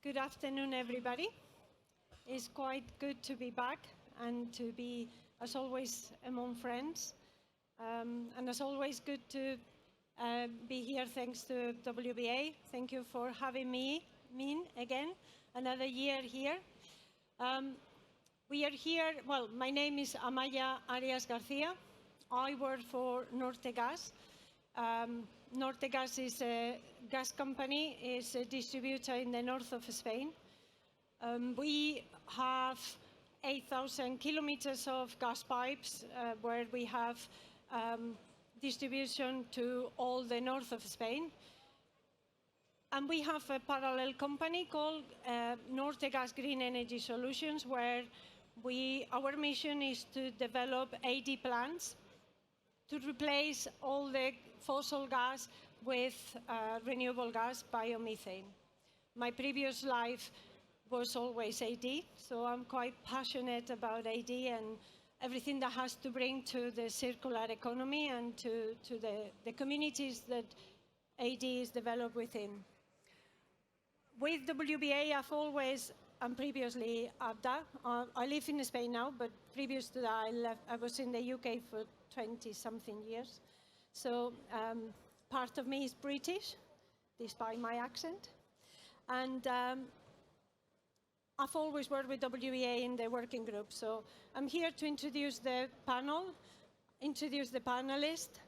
Good afternoon, everybody. It's quite good to be back and to be, as always, among friends. And as always, good to be here thanks to WBA. Thank you for having me again, another year here. We are here, well, my name is Amaya Arias Garcia. I work for Nortegas. Nortegas is a gas company, is a distributor in the north of Spain. We have 8,000 kilometers of gas pipes where we have distribution to all the north of Spain. And we have a parallel company called Nortegas Green Energy Solutions, where our mission is to develop AD plants to replace all the fossil gas with renewable gas, biomethane. My previous life was always AD, so I'm quite passionate about AD and everything that has to bring to the circular economy and to the communities that AD is developed within. With WBA, I've always, and previously Abda, I live in Spain now, but previous to that, I was in the UK for 20-something years. So part of me is British, despite my accent. And I've always worked with WBA in the working group. So I'm here to introduce the panel, introduce the panelists,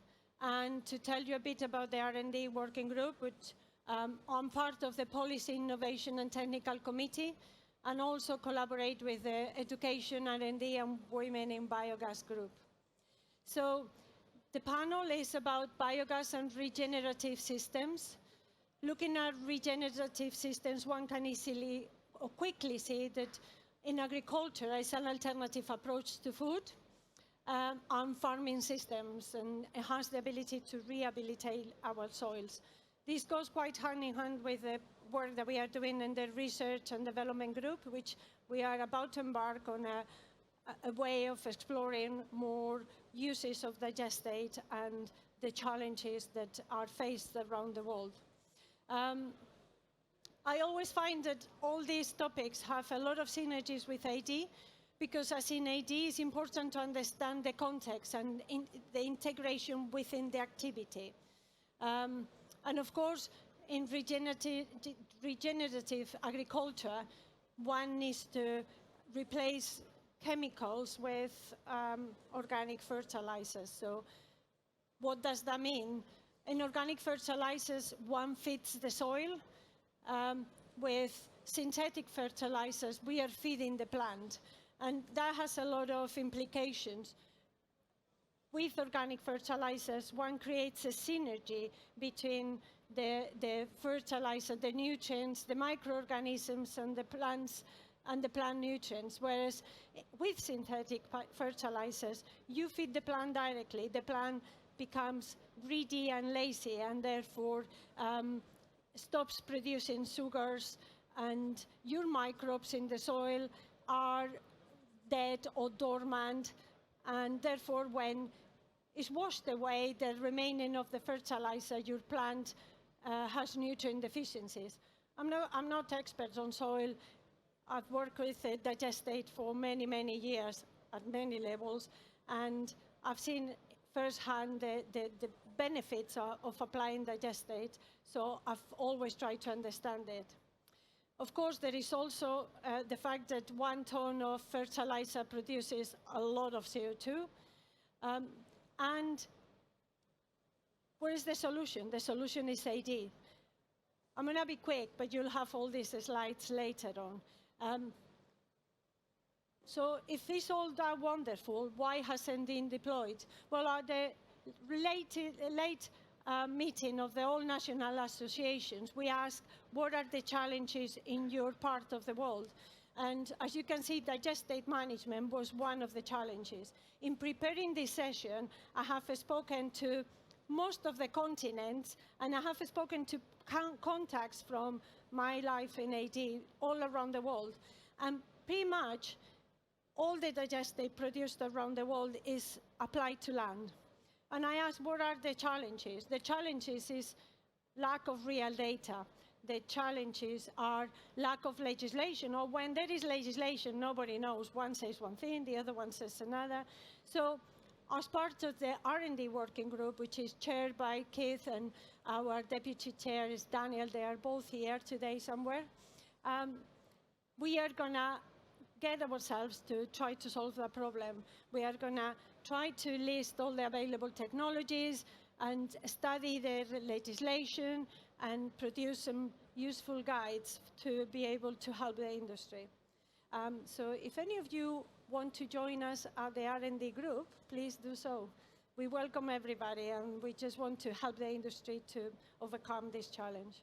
and to tell you a bit about the R&D working group, which I'm part of the Policy, Innovation and Technical Committee, and also collaborate with the Education, R&D and Women in Biogas group. So the panel is about biogas and regenerative systems. Looking at regenerative systems, one can easily or quickly see that in agriculture is an alternative approach to food and farming systems, and it has the ability to rehabilitate our soils. This goes quite hand in hand with the work that we are doing in the Research and Development Group, which we are about to embark on a way of exploring more uses of digestate and the challenges that are faced around the world. I always find that all these topics have a lot of synergies with AD, because as in AD, it's important to understand the context and the integration within the activity. And of course, in regenerative agriculture, one needs to replace chemicals with organic fertilizers. So what does that mean? In organic fertilizers, one feeds the soil. With synthetic fertilizers, we are feeding the plant. And that has a lot of implications. With organic fertilizers, one creates a synergy between the fertilizer, the nutrients, the microorganisms, and the plants, and the plant nutrients, whereas with synthetic fertilizers, you feed the plant directly. The plant becomes greedy and lazy, and therefore stops producing sugars, and your microbes in the soil are dead or dormant, and therefore when it's washed away, the remaining of the fertilizer, your plant has nutrient deficiencies. I'm not expert on soil. I've worked with digestate for many, many years at many levels, and I've seen firsthand the benefits of applying digestate, so I've always tried to understand it. Of course, there is also the fact that 1 ton of fertilizer produces a lot of CO2. And where is the solution? The solution is AD. I'm going to be quick, but you'll have all these slides later on. So if it's all that wonderful, why hasn't it been deployed? Well, at the late meeting of the all national associations, we asked, what are the challenges in your part of the world? And as you can see, digestate management was one of the challenges. In preparing this session, I have spoken to most of the continents, and I have spoken to contacts from my life in AD all around the world. And pretty much all the digestate produced around the world is applied to land. And I asked, what are the challenges? The challenges is lack of real data. the challenges are lack of legislation, or when there is legislation, nobody knows. One says one thing, the other one says another. So as part of the R&D working group, which is chaired by Keith and our deputy chair is Daniel, they are both here today somewhere, we are going to get ourselves to try to solve the problem. We are going to try to list all the available technologies and study the legislation and produce some useful guides to be able to help the industry. So if any of you want to join us at the R&D group, please do so. We welcome everybody, and we just want to help the industry to overcome this challenge.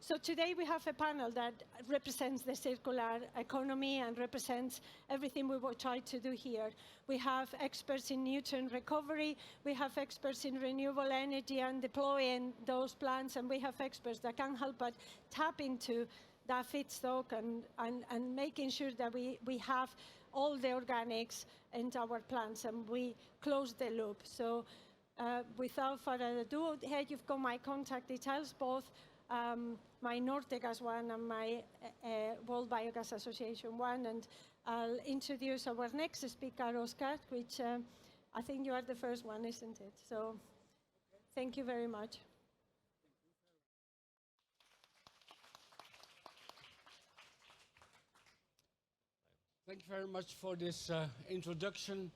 So today we have a panel that represents the circular economy and represents everything we will try to do here. We have experts in nutrient recovery, we have experts in renewable energy and deploying those plants, and we have experts that can help us tap into that feedstock and making sure that we have all the organics into our plants and we close the loop. So without further ado, here you've got my contact details, both my Nortegas one and my World Biogas Association one, and I'll introduce our next speaker, Oscar, which I think you are the first one, isn't it? So thank you very much. Thank you very much for this introduction.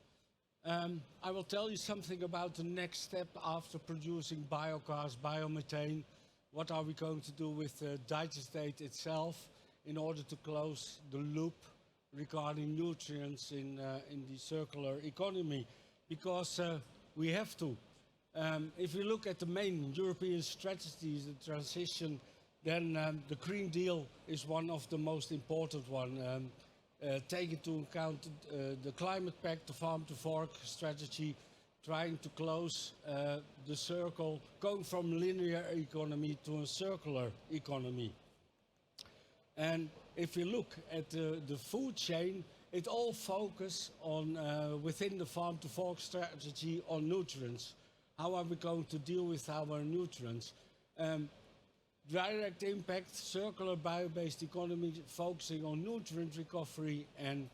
I will tell you something about the next step after producing biogas, biomethane. What are we going to do with the digestate itself in order to close the loop regarding nutrients in the circular economy? Because we have to. If you look at the main European strategies, the transition, then the Green Deal is one of the most important ones. Take into account the Climate Pact, the Farm to Fork strategy, trying to close the circle, going from linear economy to a circular economy. And if you look at the food chain, it all focuses on, within the Farm to Fork strategy, on nutrients. How are we going to deal with our nutrients? Direct impact, circular bio-based economy, focusing on nutrient recovery and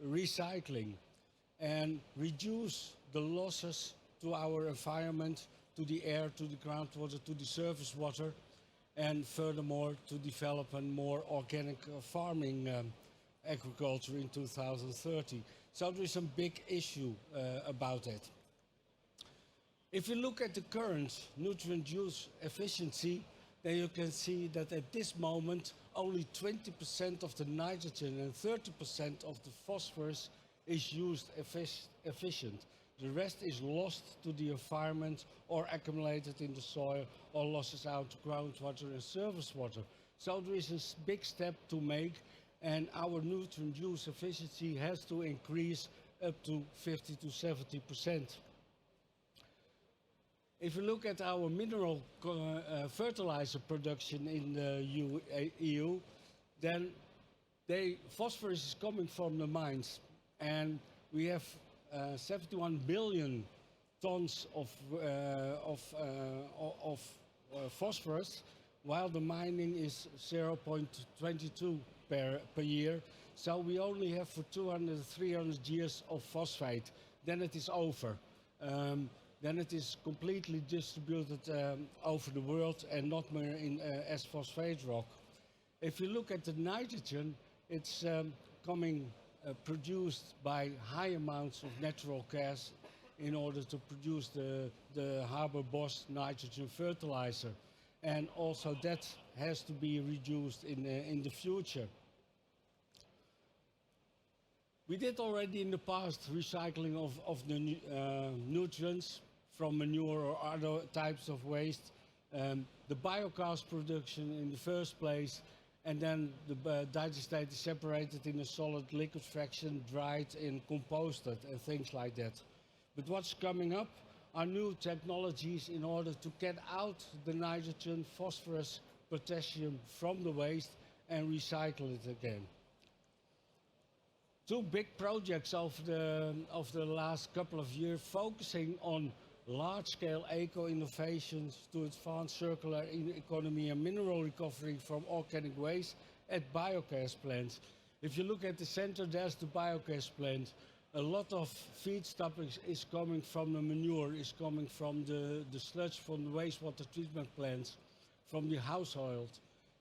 recycling, and reduce the losses to our environment, to the air, to the groundwater, to the surface water, and furthermore to develop a more organic farming agriculture in 2030. So there is some big issue about it. If you look at the current nutrient use efficiency, then you can see that at this moment only 20% of the nitrogen and 30% of the phosphorus is used efficient. The rest is lost to the environment or accumulated in the soil or losses out to groundwater and surface water. So there is a big step to make, and our nutrient use efficiency has to increase up to 50 to 70%. If you look at our mineral fertilizer production in the EU, then phosphorus is coming from the mines, and we have 71 billion tons of phosphorus, while the mining is 0.22 per year. So we only have for 200, 300 years of phosphate. Then it is over. Then it is completely distributed over the world and not more in, as phosphate rock. If you look at the nitrogen, it's produced by high amounts of natural gas in order to produce the Haber-Bosch nitrogen fertilizer. And also that has to be reduced in the future. We did already in the past recycling of the nutrients from manure or other types of waste. The biogas production in the first place, and then the digestate is separated in a solid liquid fraction, dried and composted and things like that. But what's coming up are new technologies in order to get out the nitrogen, phosphorus, potassium from the waste and recycle it again. Two big projects of the last couple of years focusing on large-scale eco-innovations to advance circular economy and mineral recovery from organic waste at biogas plants. If you look at the center, there's the biogas plant. A lot of feedstock is coming from the manure, is coming from the sludge from the wastewater treatment plants, from the household,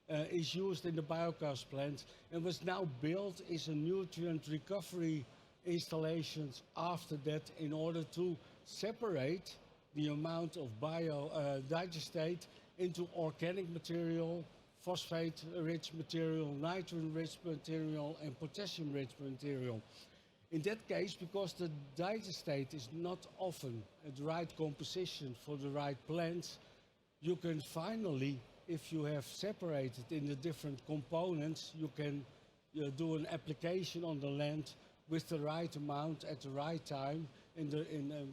is used in the biogas plant. And what's now built is a nutrient recovery installations after that in order to separate the amount of digestate into organic material, phosphate-rich material, nitrogen-rich material, and potassium-rich material. In that case, because the digestate is not often the right composition for the right plants, you can finally, if you have separated in the different components, you can do an application on the land with the right amount at the right time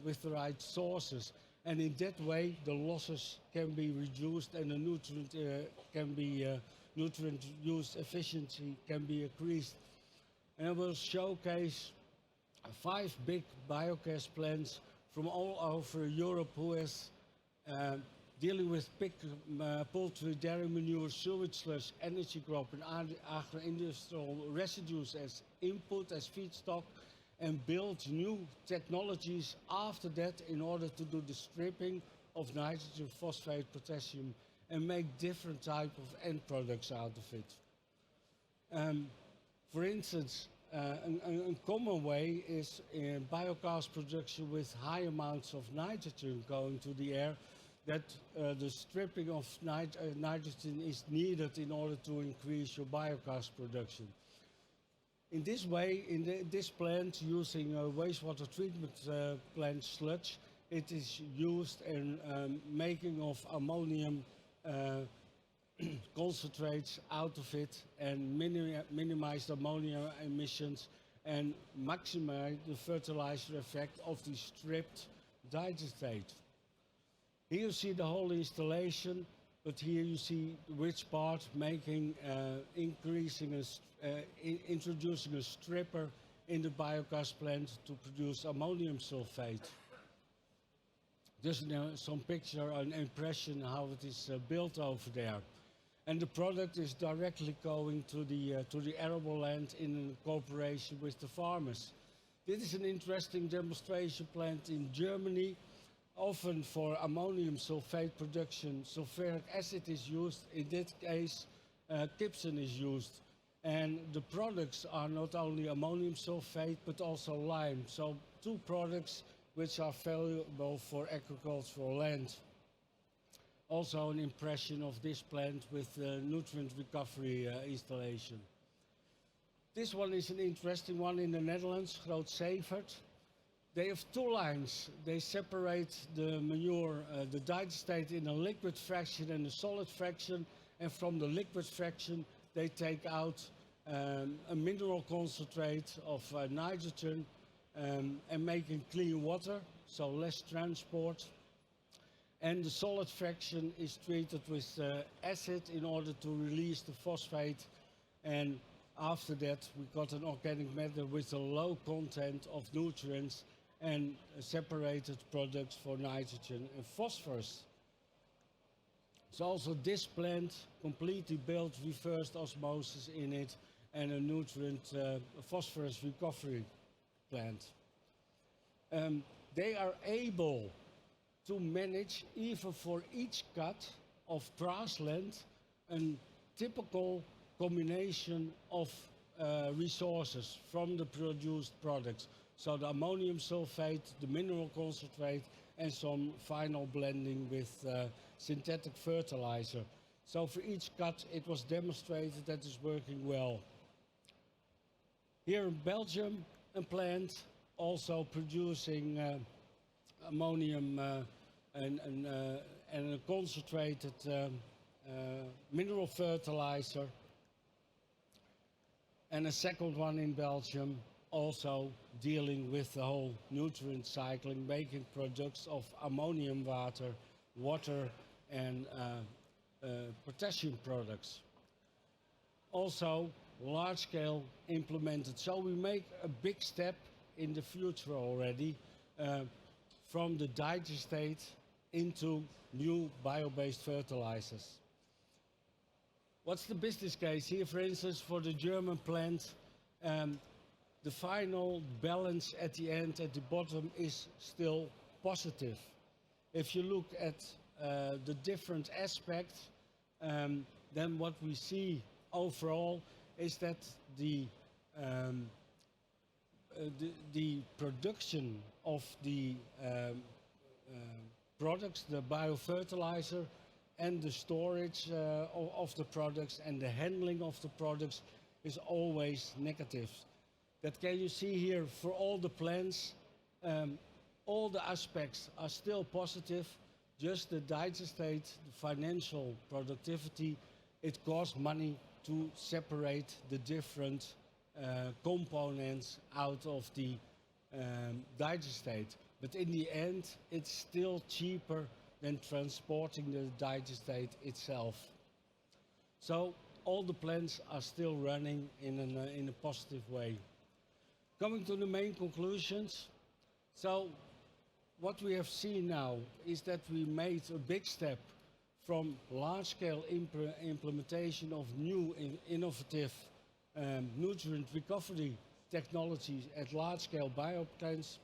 with the right sources. And in that way, the losses can be reduced and the nutrient use efficiency can be increased. And I will showcase 5 big biogas plants from all over Europe who is dealing with pig, poultry, dairy manure, sewage sludge, energy crop, and agro-industrial residues as input, as feedstock, and build new technologies after that in order to do the stripping of nitrogen, phosphate, potassium, and make different type of end products out of it. For instance, a common way is in biogas production with high amounts of nitrogen going to the air, that the stripping of nitrogen is needed in order to increase your biogas production. In this way, in this plant, using wastewater treatment plant sludge, it is used in making of ammonium concentrates out of it and minimize the ammonia emissions and maximize the fertilizer effect of the stripped digestate. Here you see the whole installation, but here you see which part making, introducing a stripper in the biogas plant to produce ammonium sulfate. Just some picture, an impression how it is built over there. And the product is directly going to the arable land in cooperation with the farmers. This is an interesting demonstration plant in Germany. Often for ammonium sulfate production, sulfuric acid is used. In this case, gypsum is used. And the products are not only ammonium sulfate, but also lime. So 2 products which are valuable for agricultural land. Also an impression of this plant with the nutrient recovery installation. This one is an interesting one in the Netherlands, Groot Severt. They have 2 lines. They separate the manure, the digestate in a liquid fraction and a solid fraction. And from the liquid fraction, they take out a mineral concentrate of nitrogen and making clean water, so less transport. And the solid fraction is treated with acid in order to release the phosphate. And after that, we got an organic matter with a low content of nutrients and separated products for nitrogen and phosphorus. So also this plant completely built reversed osmosis in it and a nutrient phosphorus recovery plant. They are able to manage, even for each cut of Pras land, a typical combination of resources from the produced products. So the ammonium sulfate, the mineral concentrate, and some final blending with synthetic fertilizer. So for each cut, it was demonstrated that it's working well. Here in Belgium, a plant also producing ammonium and a concentrated mineral fertilizer. And a second one in Belgium, also dealing with the whole nutrient cycling, making products of ammonium water and potassium products. Also large scale implemented. So we make a big step in the future already. from the digestate into new bio-based fertilizers. What's the business case here? For instance, for the German plant, the final balance at the end, at the bottom, is still positive. If you look at the different aspects, then what we see overall is that the production of the products, the biofertilizer, and the storage of the products and the handling of the products is always negative. That can you see here for all the plants, all the aspects are still positive, just the digestate, the financial productivity, it costs money to separate the different components out of the digestate. But in the end, it's still cheaper than transporting the digestate itself. So all the plants are still running in a positive way. Coming to the main conclusions. So what we have seen now is that we made a big step from large-scale implementation of new innovative nutrient recovery technologies at large-scale bioplants.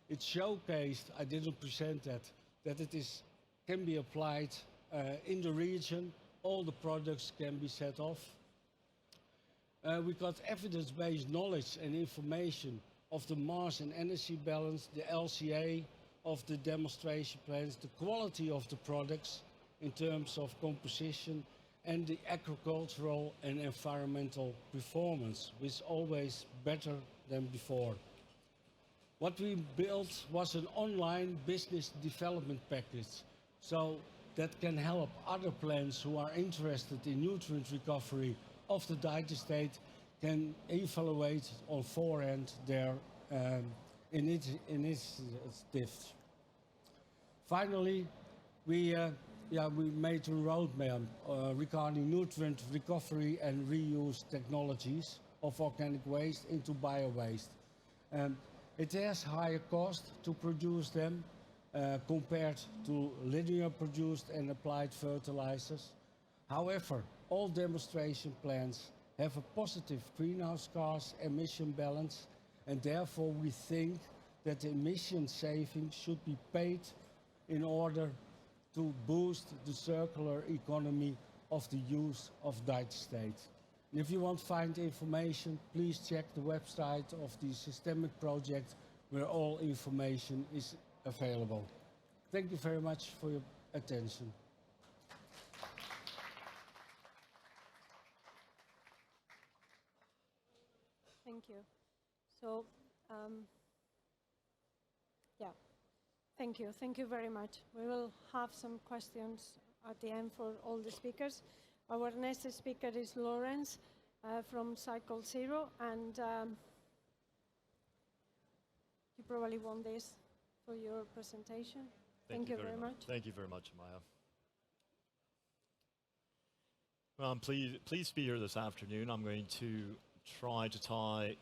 It showcased, I didn't present that it can be applied in the region. All the products can be set off. We got evidence-based knowledge and information of the mass and energy balance, the LCA of the demonstration plants, the quality of the products in terms of composition, and the agricultural and environmental performance, which is always better than before. What we built was an online business development package, so that can help other plants who are interested in nutrient recovery of the digestate can evaluate on forehand their initiatives. Finally, we made a roadmap regarding nutrient recovery and reuse technologies of organic waste into bio-waste. It has higher cost to produce them compared to linear produced and applied fertilizers. However, all demonstration plants have a positive greenhouse gas emission balance, and therefore we think that the emission savings should be paid in order to boost the circular economy of the use of digestate. And if you want to find information, please check the website of the Systemic Project, where all information is available. Thank you very much for your attention. Thank you. So, thank you. Thank you very much. We will have some questions at the end for all the speakers. Our next speaker is Laurence from Cycle Zero, and you probably want this for your presentation. Thank you very much. Thank you very much, Amaya. Well, I'm pleased to be here this afternoon. I'm going to try to tie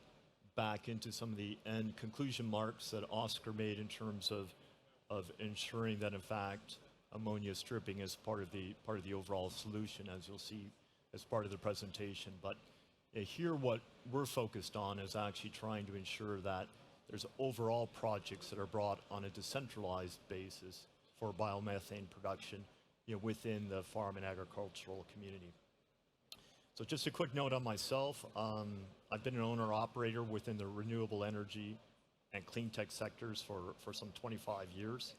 back into some of the end conclusion marks that Oscar made in terms of ensuring that, in fact, ammonia stripping is part of the overall solution, as you'll see as part of the presentation. But here what we're focused on is actually trying to ensure that there's overall projects that are brought on a decentralized basis for biomethane production within the farm and agricultural community. So just a quick note on myself. I've been an owner-operator within the renewable energy and clean tech sectors for some 25 years.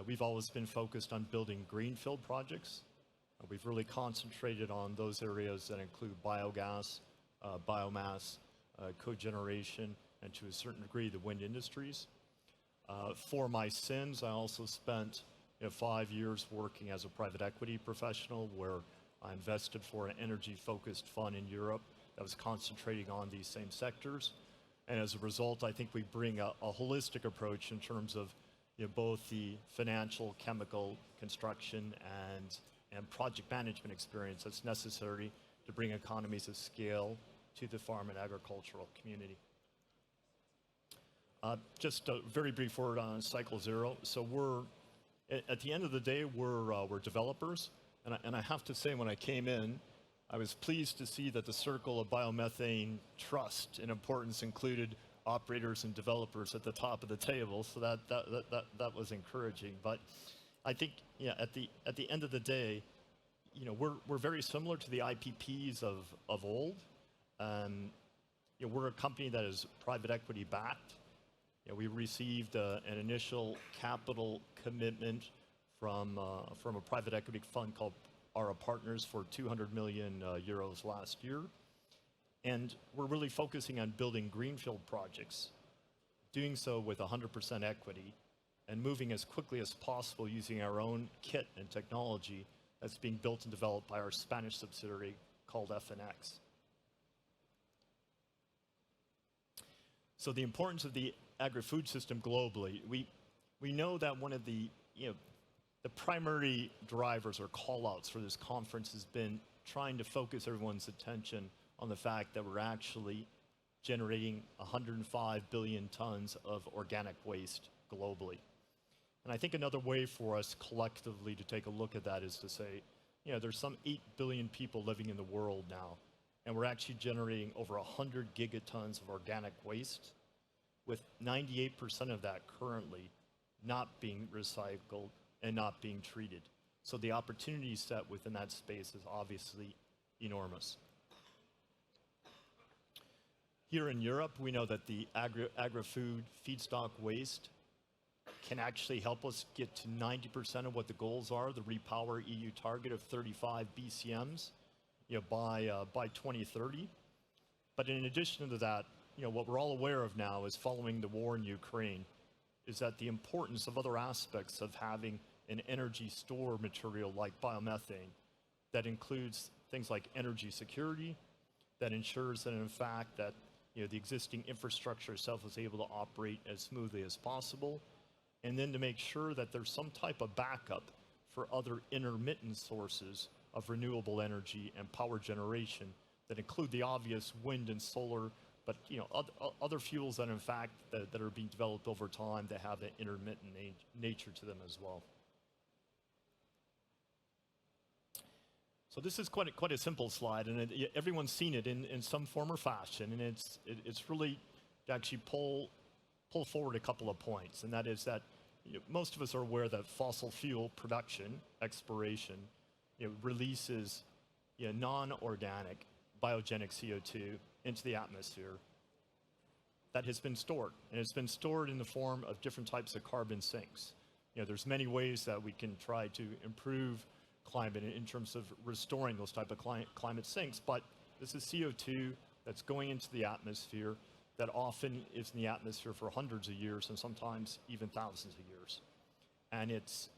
We've always been focused on building greenfield projects. We've really concentrated on those areas that include biogas, biomass, cogeneration, and to a certain degree the wind industries. For my sins, I also spent 5 years working as a private equity professional, where I invested for an energy-focused fund in Europe that was concentrating on these same sectors. And as a result, I think we bring a holistic approach in terms of both the financial, chemical, construction, and project management experience that's necessary to bring economies of scale to the farm and agricultural community. Just a very brief word on Cycle Zero. So at the end of the day, we're developers. And I have to say, when I came in, I was pleased to see that the circle of biomethane trust and importance included operators and developers at the top of the table. So that was encouraging. But I think, yeah, at the end of the day, we're very similar to the IPPs of old. We're a company that is private equity backed. We received an initial capital commitment from a private equity fund called Ara Partners for 200 million euros last year. And we're really focusing on building greenfield projects, doing so with 100% equity, and moving as quickly as possible using our own kit and technology that's being built and developed by our Spanish subsidiary called FNX. So the importance of the agri-food system globally, we know that one of the primary drivers or call-outs for this conference has been trying to focus everyone's attention on the fact that we're actually generating 105 billion tons of organic waste globally. And I think another way for us collectively to take a look at that is to say, there's some 8 billion people living in the world now, and we're actually generating over 100 gigatons of organic waste, with 98% of that currently not being recycled and not being treated. So the opportunity set within that space is obviously enormous. Here in Europe, we know that the agri-food feedstock waste can actually help us get to 90% of what the goals are, the Repower EU target of 35 BCMs by 2030. But in addition to that, what we're all aware of now is, following the war in Ukraine, is that the importance of other aspects of having an energy store material like biomethane that includes things like energy security, that ensures that in fact that the existing infrastructure itself is able to operate as smoothly as possible, and then to make sure that there's some type of backup for other intermittent sources of renewable energy and power generation that include the obvious wind and solar, but other fuels that in fact that are being developed over time that have an intermittent nature to them as well. So this is quite a simple slide, and everyone's seen it in some form or fashion, and it's really to actually pull forward a couple of points, and that is that most of us are aware that fossil fuel production, exploration, releases non-organic biogenic CO2 into the atmosphere that has been stored, and it's been stored in the form of different types of carbon sinks. There's many ways that we can try to improve climate in terms of restoring those type of climate sinks, but this is CO2 that's going into the atmosphere that often is in the atmosphere for hundreds of years and sometimes even thousands of years. And it's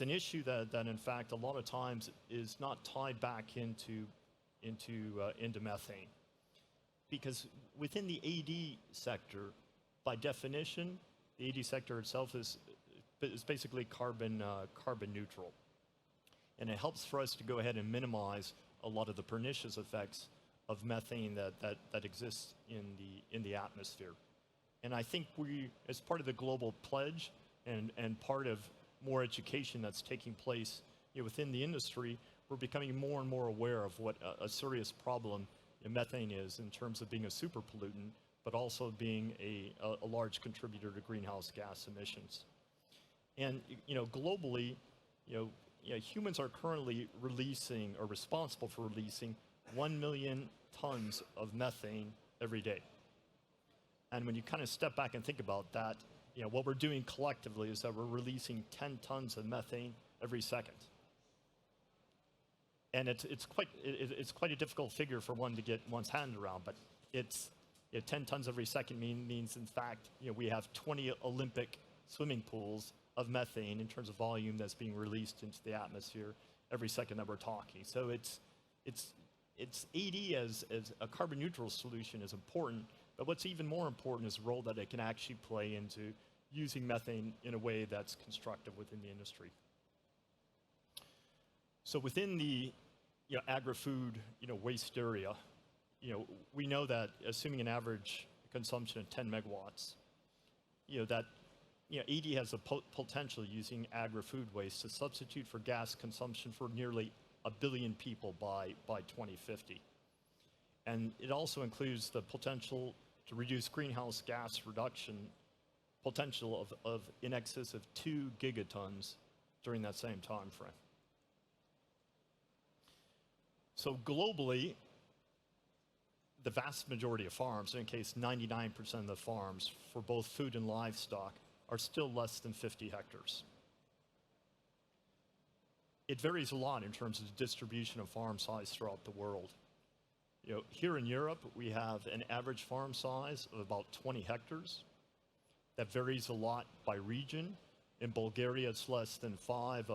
an issue that in fact a lot of times is not tied back into methane, because within the AD sector, by definition, the AD sector itself is basically carbon neutral, and it helps for us to go ahead and minimize a lot of the pernicious effects of methane that exists in the atmosphere. And I think we, as part of the global pledge and part of more education that's taking place within the industry, we're becoming more and more aware of what a serious problem methane is in terms of being a super pollutant, but also being a large contributor to greenhouse gas emissions. And globally, humans are currently releasing, or responsible for releasing, 1 million tons of methane every day. And when you kind of step back and think about that, what we're doing collectively is that we're releasing 10 tons of methane every second. And it's quite a difficult figure for one to get one's hand around, but it's 10 tons every second means in fact we have 20 Olympic swimming pools of methane in terms of volume that's being released into the atmosphere every second that we're talking. So it's AD as a carbon neutral solution is important, but what's even more important is the role that it can actually play into using methane in a way that's constructive within the industry. So within the agri-food waste area, we know that assuming an average consumption of 10 megawatts. AD has the potential using agri-food waste to substitute for gas consumption for nearly 1 billion people by 2050. And it also includes the potential to reduce greenhouse gas reduction potential of in excess of 2 gigatons during that same time frame. So globally, the vast majority of farms, in case 99% of the farms for both food and livestock, are still less than 50 hectares. It varies a lot in terms of the distribution of farm size throughout the world. Here in Europe, we have an average farm size of about 20 hectares. That varies a lot by region. In Bulgaria, it's less than 5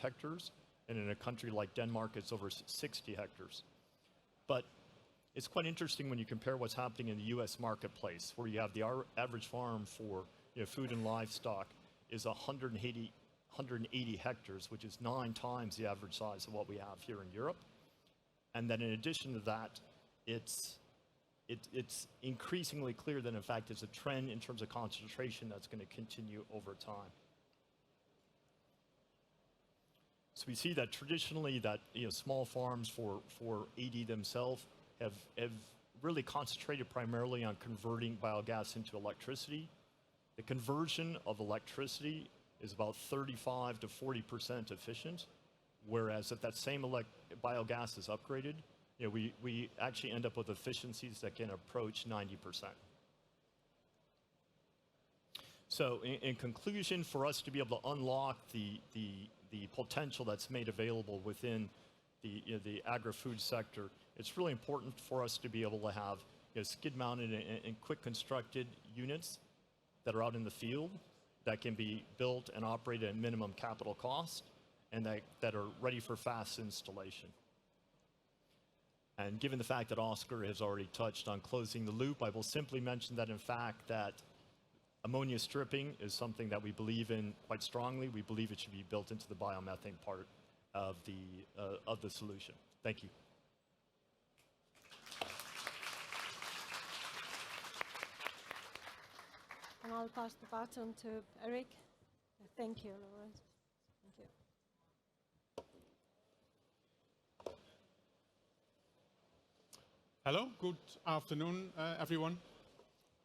hectares, and in a country like Denmark, it's over 60 hectares. But it's quite interesting when you compare what's happening in the US marketplace, where you have the average farm for food and livestock is 180 hectares, which is 9 times the average size of what we have here in Europe. And then in addition to that, it's increasingly clear that in fact it's a trend in terms of concentration that's going to continue over time. So we see that traditionally that small farms for AD themselves have really concentrated primarily on converting biogas into electricity. The conversion of electricity is about 35 to 40% efficient, whereas if that same biogas is upgraded, we actually end up with efficiencies that can approach 90%. So in conclusion, for us to be able to unlock the potential that's made available within the agri-food sector, it's really important for us to be able to have skid-mounted and quick constructed units that are out in the field that can be built and operated at minimum capital cost and that are ready for fast installation. And given the fact that Oscar has already touched on closing the loop, I will simply mention that in fact that ammonia stripping is something that we believe in quite strongly. We believe it should be built into the biomethane part of the solution. Thank you. And I'll pass the baton to Erik. Thank you, Laurence. Thank you. Hello, good afternoon, everyone.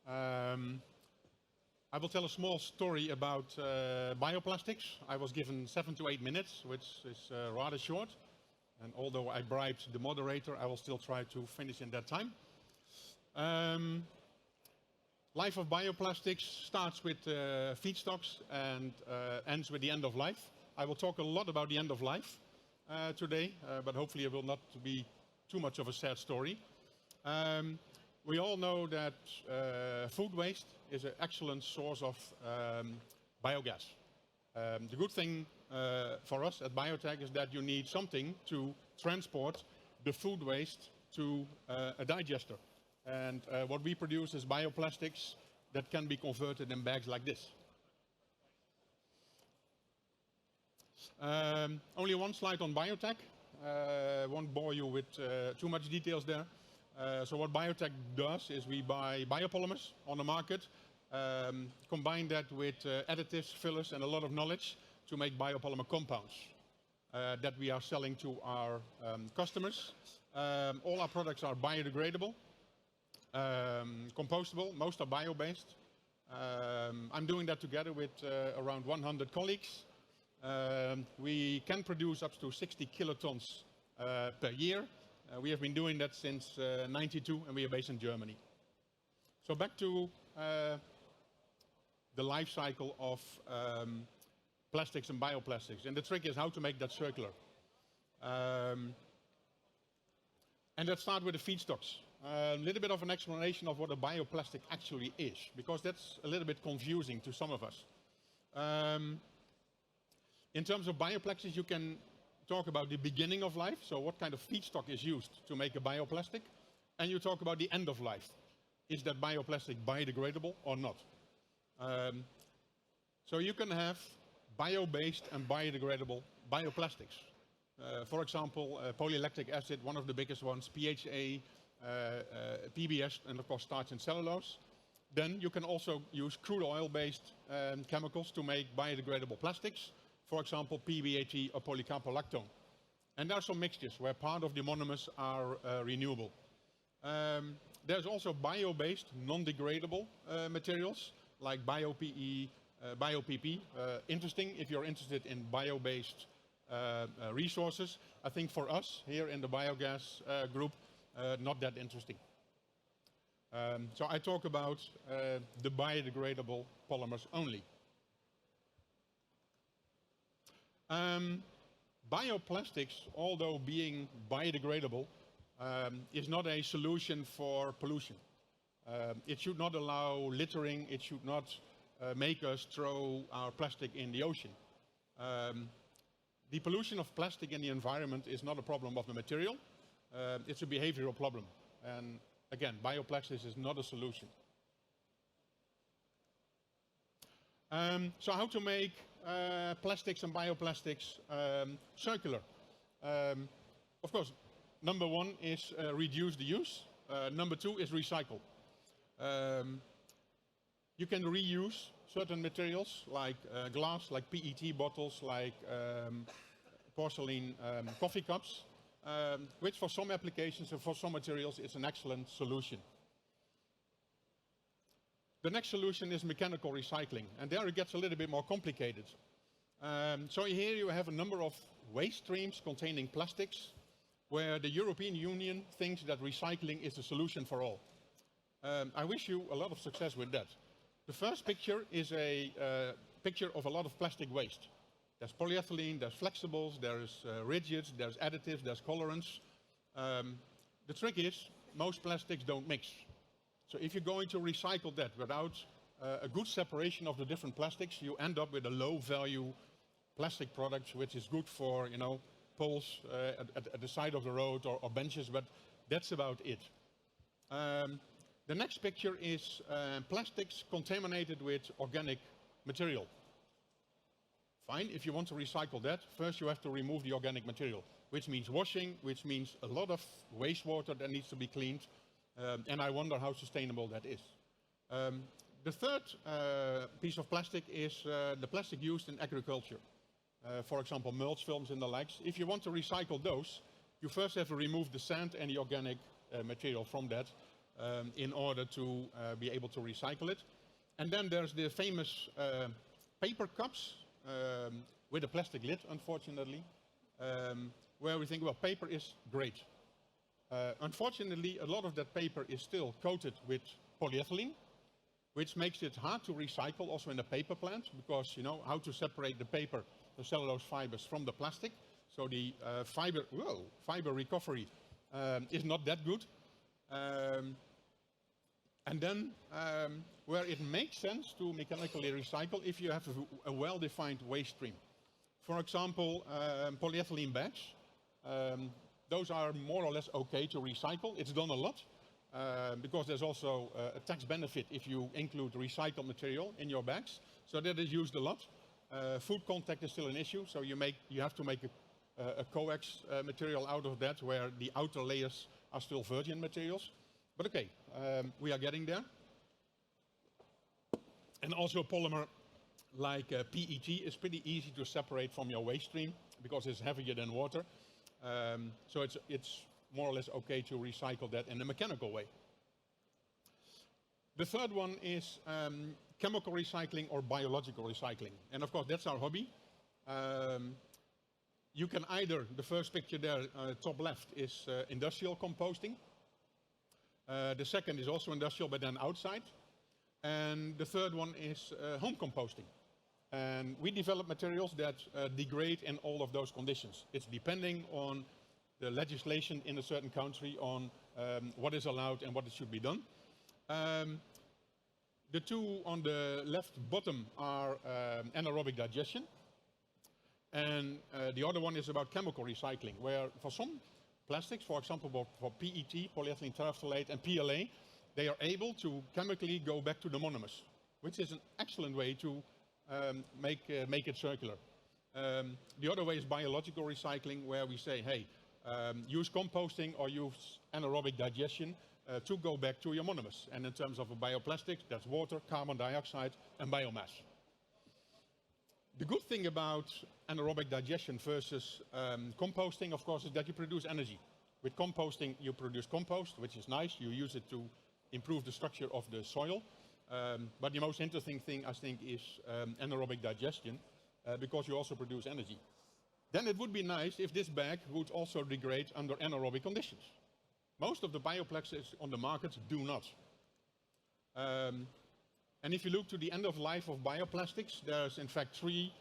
I will tell a small story about bioplastics. I was given 7 to 8 minutes, which is rather short. And although I bribed the moderator, I will still try to finish in that time. Life of bioplastics starts with feedstocks and ends with the end of life. I will talk a lot about the end of life today, but hopefully it will not be too much of a sad story. We all know that food waste is an excellent source of biogas. The good thing for us at Biotec is that you need something to transport the food waste to a digester. And what we produce is bioplastics that can be converted in bags like this. Only one slide on Biotec. Won't bore you with too much details there. So what Biotec does is we buy biopolymers on the market, combine that with additives, fillers, and a lot of knowledge to make biopolymer compounds that we are selling to our customers. All our products are biodegradable, compostable, most are bio-based. I'm doing that together with around 100 colleagues. We can produce up to 60 kilotons per year. We have been doing that since '92, and we are based in Germany. So back to the life cycle of plastics and bioplastics. And the trick is how to make that circular. And let's start with the feedstocks. A little bit of an explanation of what a bioplastic actually is, because that's a little bit confusing to some of us. In terms of bioplastics, you can talk about the beginning of life, so what kind of feedstock is used to make a bioplastic, and you talk about the end of life. Is that bioplastic biodegradable or not? So you can have bio-based and biodegradable bioplastics. For example, polylactic acid, one of the biggest ones, PHA, PBS, and of course starch and cellulose. Then you can also use crude oil-based chemicals to make biodegradable plastics, for example, PBAT or polycaprolactone. And there are some mixtures where part of the monomers are renewable. There's also bio-based, non-degradable materials like bio-PE, bio-PP. Interesting if you're interested in bio-based resources. I think for us here in the biogas group, not that interesting. So I talk about the biodegradable polymers only. Bioplastics, although being biodegradable, is not a solution for pollution. It should not allow littering. It should not make us throw our plastic in the ocean. The pollution of plastic in the environment is not a problem of the material. It's a behavioral problem. And again, bioplastics is not a solution. So how to make plastics and bioplastics circular? Of course, number one is reduce the use. Number two is recycle. You can reuse certain materials like glass, like PET bottles, like porcelain coffee cups, which for some applications and for some materials is an excellent solution. The next solution is mechanical recycling, and there it gets a little bit more complicated. So here you have a number of waste streams containing plastics, where the European Union thinks that recycling is the solution for all. I wish you a lot of success with that. The first picture is a picture of a lot of plastic waste. There's polyethylene, there's flexibles, there's rigids, there's additives, there's colorants. The trick is, most plastics don't mix. So if you're going to recycle that without a good separation of the different plastics, you end up with a low-value plastic product, which is good for, you know, poles at the side of the road or benches, but that's about it. The next picture is plastics contaminated with organic material. Fine, if you want to recycle that, first you have to remove the organic material, which means washing, which means a lot of wastewater that needs to be cleaned, and I wonder how sustainable that is. The third piece of plastic is the plastic used in agriculture. For example, mulch films and the likes. If you want to recycle those, you first have to remove the sand and the organic material from that in order to be able to recycle it. And then there's the famous paper cups with a plastic lid, unfortunately, where we think, well, paper is great. Unfortunately, a lot of that paper is still coated with polyethylene, which makes it hard to recycle also in the paper plant, because you know how to separate the paper, the cellulose fibers from the plastic. So the fiber recovery is not that good. And then where it makes sense to mechanically recycle if you have a well-defined waste stream. For example, polyethylene bags. Those are more or less okay to recycle. It's done a lot because there's also a tax benefit if you include recycled material in your bags. So that is used a lot. Food contact is still an issue, so you have to make a coax material out of that where the outer layers are still virgin materials. But okay, we are getting there. And also a polymer like PET is pretty easy to separate from your waste stream because it's heavier than water. So it's more or less okay to recycle that in a mechanical way. The third one is chemical recycling or biological recycling. And of course, that's our hobby. You can either, the first picture there, top left, is industrial composting. The second is also industrial, but then outside. And the third one is home composting. And we develop materials that degrade in all of those conditions. It's depending on the legislation in a certain country on what is allowed and what it should be done. The two on the left bottom are anaerobic digestion. And the other one is about chemical recycling, where for some plastics, for example, for PET, polyethylene terephthalate, and PLA, they are able to chemically go back to the monomers, which is an excellent way to make it circular. The other way is biological recycling, where we say, hey, use composting or use anaerobic digestion to go back to your monomers. And in terms of a bioplastic, that's water, carbon dioxide, and biomass. The good thing about anaerobic digestion versus composting, of course, is that you produce energy. With composting, you produce compost, which is nice. You use it to improve the structure of the soil. But the most interesting thing, I think, is anaerobic digestion, because you also produce energy. Then it would be nice if this bag would also degrade under anaerobic conditions. Most of the bioplastics on the market do not. And if you look to the end of life of bioplastics, there's in fact 3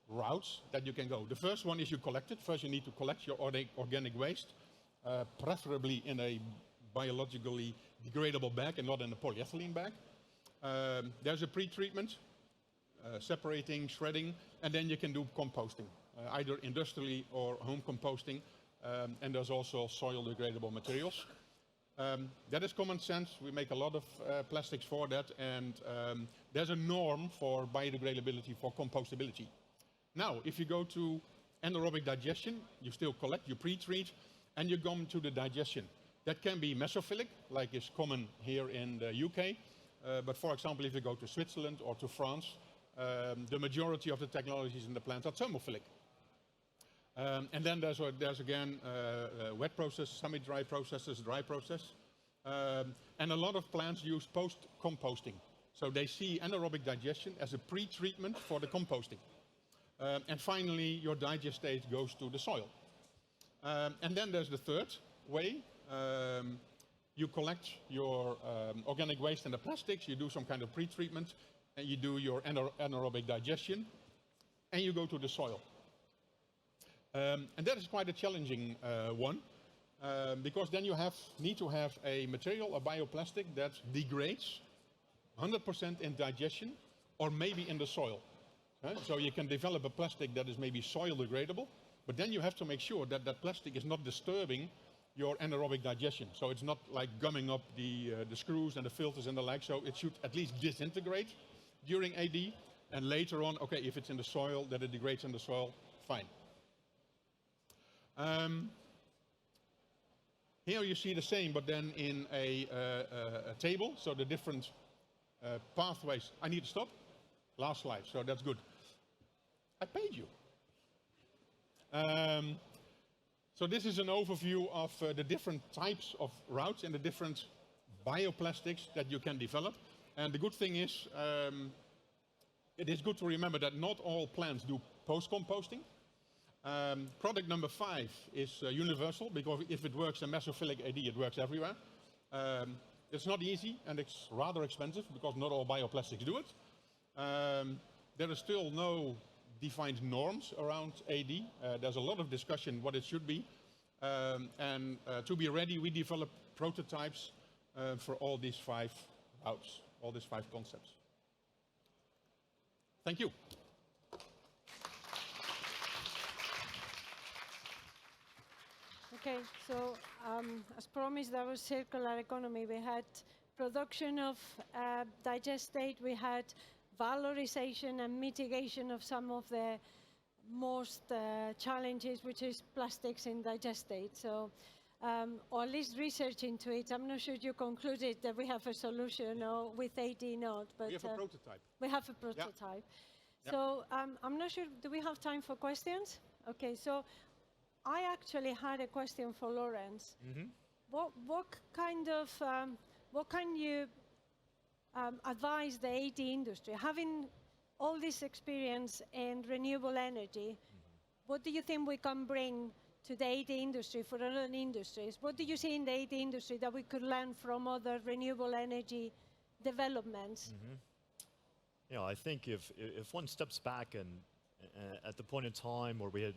routes that you can go. The first one is you collect it. First you need to collect your organic waste, preferably in a biologically degradable bag and not in a polyethylene bag. There's a pre-treatment, separating, shredding, and then you can do composting, either industrially or home composting. And there's also soil degradable materials. That is common sense. We make a lot of plastics for that, and there's a norm for biodegradability, for compostability. Now, if you go to anaerobic digestion, you still collect, you pre-treat, and you go to the digestion. That can be mesophilic, like is common here in the UK. But for example, if you go to Switzerland or to France, the majority of the technologies in the plant are thermophilic. And then there's again wet process, semi-dry processes, dry process. And a lot of plants use post-composting. So they see anaerobic digestion as a pre-treatment for the composting. And finally, your digestate goes to the soil. And then there's the third way. You collect your organic waste and the plastics, you do some kind of pre-treatment, and you do your anaerobic digestion, and you go to the soil. And that is quite a challenging one, because then you need to have a material, a bioplastic, that degrades 100% in digestion, or maybe in the soil. So you can develop a plastic that is maybe soil degradable, but then you have to make sure that that plastic is not disturbing your anaerobic digestion. So it's not like gumming up the screws and the filters and the like, so it should at least disintegrate during AD, and later on, okay, if it's in the soil, that it degrades in the soil, fine. Here you see the same, but then in a table, so the different pathways. I need to stop. Last slide, so that's good. I paid you. So this is an overview of the different types of routes and the different bioplastics that you can develop. And the good thing is, it is good to remember that not all plants do post-composting. Product number 5 is universal, because if it works in mesophilic AD, it works everywhere. It's not easy, and it's rather expensive, because not all bioplastics do it. There is still no defined norms around AD. There's a lot of discussion what it should be. And to be ready, we develop prototypes for all these 5 routes, all these 5 concepts. Thank you. Okay, so as promised, that was circular economy. We had production of digestate, we had valorization and mitigation of some of the most challenges, which is plastics in digestate. So, or at least research into it. I'm not sure you concluded that we have a solution, or with AD not, but We have a prototype. we have a prototype. Yeah. So I'm not sure, do we have time for questions? Okay, so I actually had a question for Laurence. Mm-hmm. What kind of, what can you advise the AD industry, having all this experience in renewable energy, what do you think we can bring to the AD industry for other industries? What do you see in the AD industry that we could learn from other renewable energy developments? Mm-hmm. You know, I think if one steps back and at the point in time where we had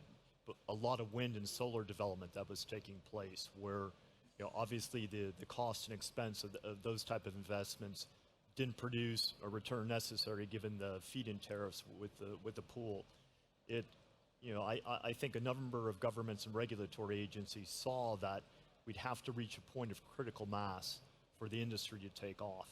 a lot of wind and solar development that was taking place, where obviously the cost and expense of those type of investments didn't produce a return necessary given the feed-in tariffs with the pool. I think a number of governments and regulatory agencies saw that we'd have to reach a point of critical mass for the industry to take off.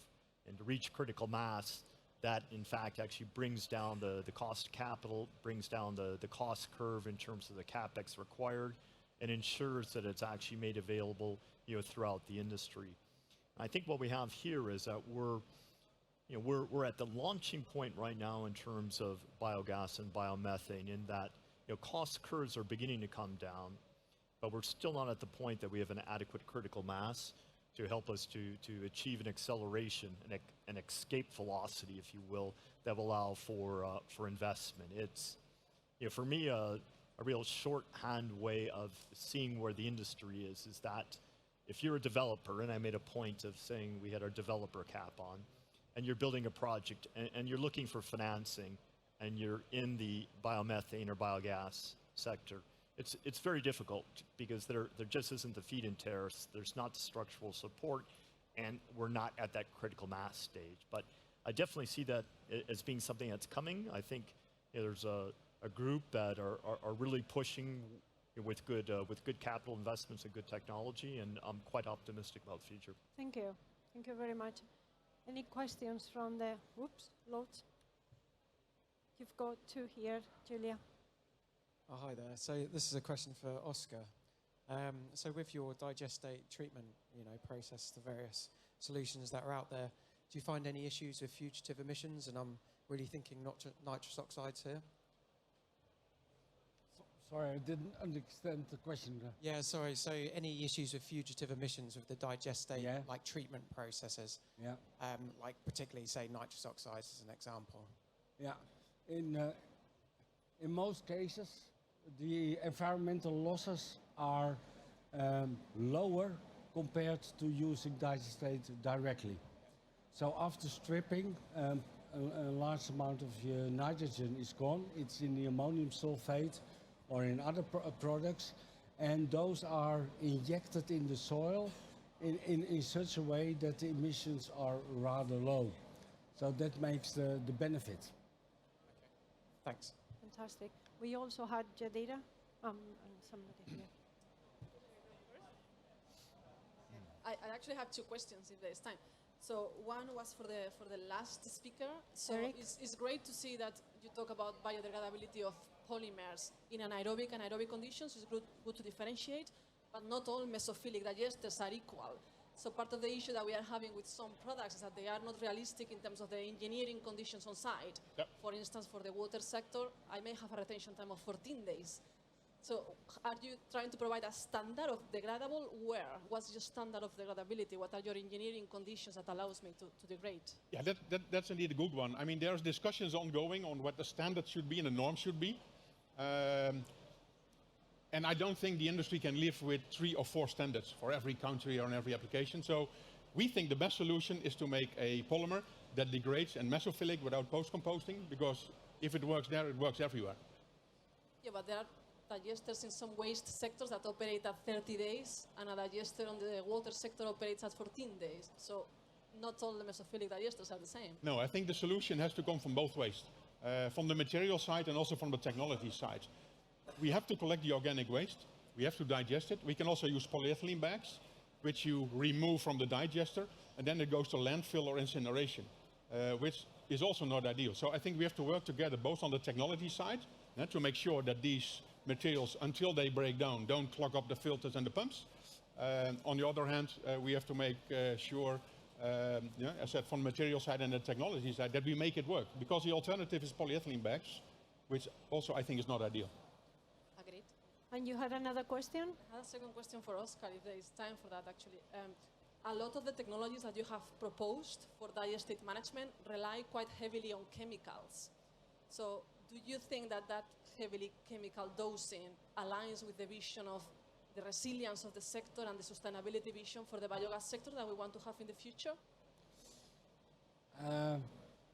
And to reach critical mass, that in fact actually brings down the cost of capital, brings down the cost curve in terms of the capex required, and ensures that it's actually made available, throughout the industry. I think what we have here is that we're at the launching point right now in terms of biogas and biomethane, in that cost curves are beginning to come down, but we're still not at the point that we have an adequate critical mass to help us to achieve an acceleration, an escape velocity, if you will, that will allow for investment. It's, for me, a real shorthand way of seeing where the industry is that if you're a developer, and I made a point of saying we had our developer cap on, and you're building a project and you're looking for financing, and you're in the biomethane or biogas sector, it's very difficult because there just isn't the feed-in tariffs, there's not the structural support, and we're not at that critical mass stage. But I definitely see that as being something that's coming. I think there's a group that are really pushing with good capital investments and good technology, and I'm quite optimistic about the future. Thank you. Thank you very much. Any questions from the, loads? You've got two here, Julia. Oh, hi there. So this is a question for Oscar. So with your digestate treatment, process, the various solutions that are out there, do you find any issues with fugitive emissions? And I'm really thinking not nitrous oxides here. Sorry, I didn't understand the question. Yeah, sorry. So any issues with fugitive emissions with the digestate, like treatment processes? Yeah. Like particularly, say, nitrous oxides as an example. Yeah. In most cases, the environmental losses are lower compared to using digestate directly. So after stripping, a large amount of your nitrogen is gone. It's in the ammonium sulfate or in other products, and those are injected in the soil in such a way that the emissions are rather low. So that makes the benefit. Thanks. Fantastic. We also had Jadira and somebody here. I actually have two questions if there is time. So one was for the last speaker. So Erik? it's great to see that you talk about biodegradability of polymers in anaerobic and aerobic conditions. It's good to differentiate, but not all mesophilic digesters are equal. So part of the issue that we are having with some products is that they are not realistic in terms of the engineering conditions on site. Yep. For instance, for the water sector, I may have a retention time of 14 days. So are you trying to provide a standard of degradable? Where? What's your standard of degradability? What are your engineering conditions that allows me to degrade? Yeah, that's indeed a good one. I mean, there's discussions ongoing on what the standard should be and the norm should be. And I don't think the industry can live with 3 or 4 standards for every country or in every application. So we think the best solution is to make a polymer that degrades and mesophilic without post-composting, because if it works there, it works everywhere. Yeah, but there are digesters in some waste sectors that operate at 30 days, and a digester on the water sector operates at 14 days. So not all the mesophilic digesters are the same. No, I think the solution has to come from both ways, from the material side and also from the technology side. We have to collect the organic waste, we have to digest it. We can also use polyethylene bags, which you remove from the digester, and then it goes to landfill or incineration, which is also not ideal. So I think we have to work together both on the technology side to make sure that these materials, until they break down, don't clog up the filters and the pumps. On the other hand, we have to make sure, as I said, from the material side and the technology side, that we make it work. Because the alternative is polyethylene bags, which also I think is not ideal. Agreed. And you had another question? I have a second question for Oscar, if there is time for that actually. A lot of the technologies that you have proposed for digestate management rely quite heavily on chemicals. So do you think that heavily chemical dosing aligns with the vision of the resilience of the sector and the sustainability vision for the biogas sector that we want to have in the future?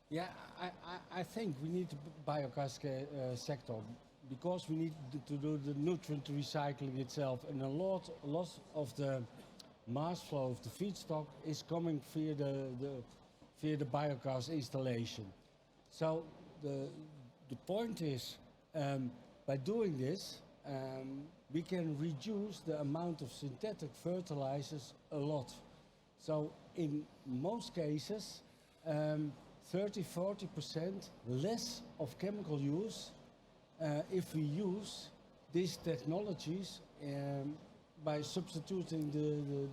Yeah, I think we need the biogas sector because we need to do the nutrient recycling itself, and a lot of the mass flow of the feedstock is coming via the biogas installation. So the point is, by doing this, we can reduce the amount of synthetic fertilizers a lot. So in most cases, 30–40% less of chemical use if we use these technologies by substituting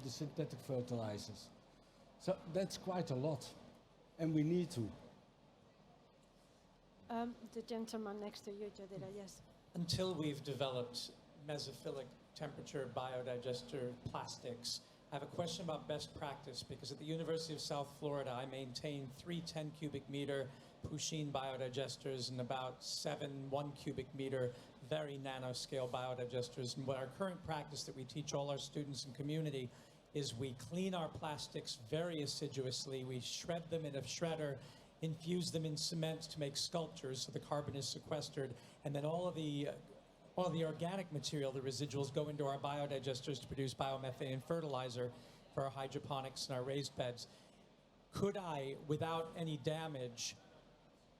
the synthetic fertilizers. So that's quite a lot, and we need to. The gentleman next to you, Jadira, yes. Until we've developed mesophilic temperature biodigester plastics, I have a question about best practice, because at the University of South Florida, I maintain 3 10 cubic meter Pusheen biodigesters and about 7 1 cubic meter very nanoscale biodigesters. And what our current practice that we teach all our students and community is we clean our plastics very assiduously. We shred them in a shredder, infuse them in cement to make sculptures so the carbon is sequestered, and then all of the organic material, the residuals, go into our biodigesters to produce biomethane fertilizer for our hydroponics and our raised beds. Could I, without any damage,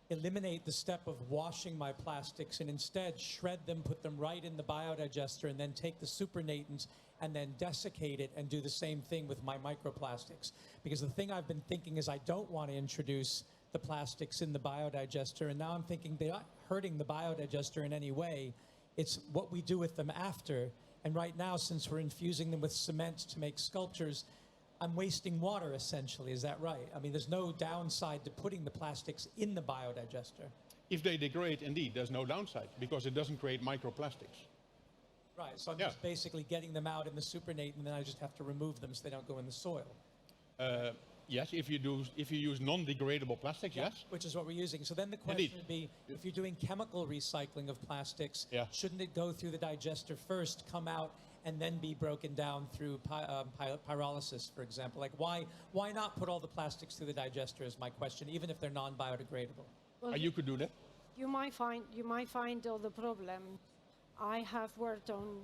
eliminate the step of washing my plastics and instead shred them, put them right in the biodigester, and then take the supernatants and then desiccate it and do the same thing with my microplastics? Because the thing I've been thinking is I don't want to introduce the plastics in the biodigester, and now I'm thinking they're not hurting the biodigester in any way. It's what we do with them after. And right now, since we're infusing them with cement to make sculptures, I'm wasting water, essentially. Is that right? I mean, there's no downside to putting the plastics in the biodigester. If they degrade, indeed, there's no downside because it doesn't create microplastics. Right, so I'm just basically getting them out in the supernatant, and then I just have to remove them so they don't go in the soil. Yes, if you use non-degradable plastics, yes. Which is what we're using. So then the question would be, if you're doing chemical recycling of plastics, shouldn't it go through the digester first, come out, and then be broken down through pyrolysis, for example? Like, why not put all the plastics through the digester is my question, even if they're non-biodegradable? Well, You could do that. You might find all the problem. I have worked on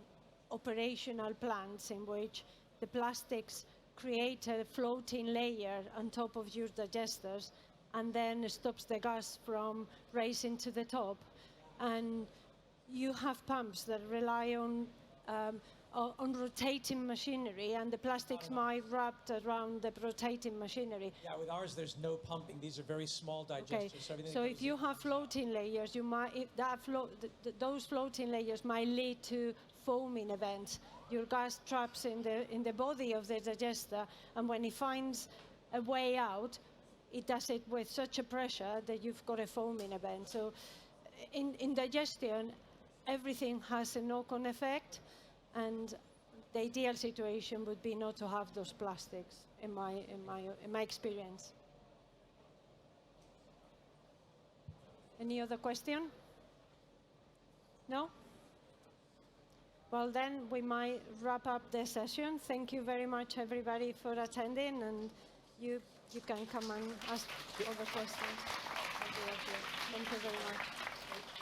operational plants in which the plastics create a floating layer on top of your digesters and then stops the gas from rising to the top. And you have pumps that rely on rotating machinery, and the plastics might wrapped around the rotating machinery. Yeah, with ours there's no pumping. These are very small digesters. Okay. So if you have floating layers, you might those floating layers might lead to foaming events. Your gas traps in the body of the digester, and when it finds a way out, it does it with such a pressure that you've got a foaming event. So in digestion, everything has a knock-on effect, and the ideal situation would be not to have those plastics, in my experience. Any other question? No? Well, then we might wrap up the session. Thank you very much, everybody, for attending, and you can come and ask other questions. Thank you very much.